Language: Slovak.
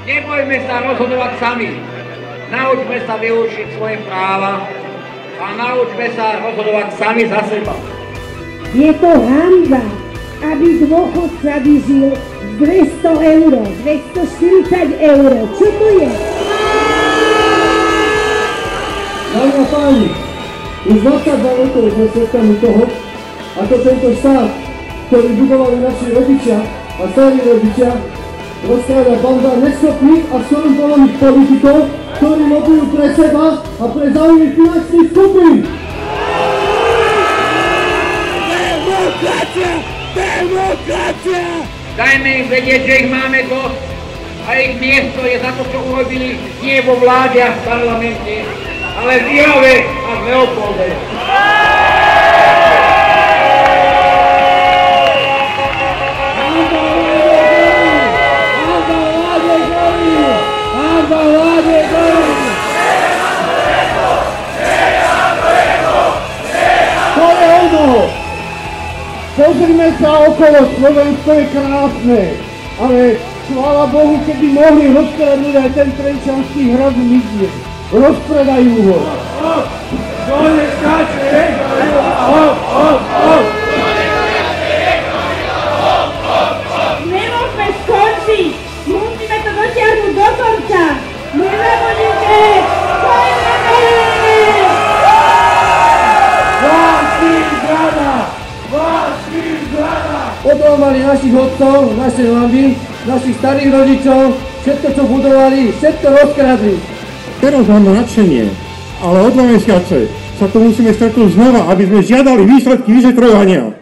Nebojme sa rozhodovať sami. Naučme sa vyučiť svoje práva a naučme sa rozhodovať sami za seba. Je to hanba, aby dôchodca vyžil 200 eur, 240 eur. Čo to je? Dámy a páni, už 22 rokov sme svedkami toho, ako tento štát, ktorý budovali naši rodičia a starí rodičia, rozkráda banda neschopných a skorumpovaných politikov, ktorí lobujú pre seba a pre záujmy finančných skupín. Demokracia! Demokracia! Dajme im vedieť, že ich máme dosť a ich miesto je za to, čo urobili nie vo vláde a v parlamente, ale v Ihave a v Leopolde. Pozrime sa okolo, Slovensko je krásne, ale chvála Bohu, keby mohli rozkradnúť aj ten Trenčanský hrad Mizie. Rozpredajú ho. Nemôžeme skončiť! Musíme to dotiahnuť do konca! Nezabudnite! Pojďme! Odlámali našich otcov, naše mamy, našich starých rodičov, všetko, čo budovali, všetko rozkradli. Teraz máme nadšenie, ale o 2 mesiace sa to musíme stretnúť znova, aby sme žiadali výsledky vyšetrovania.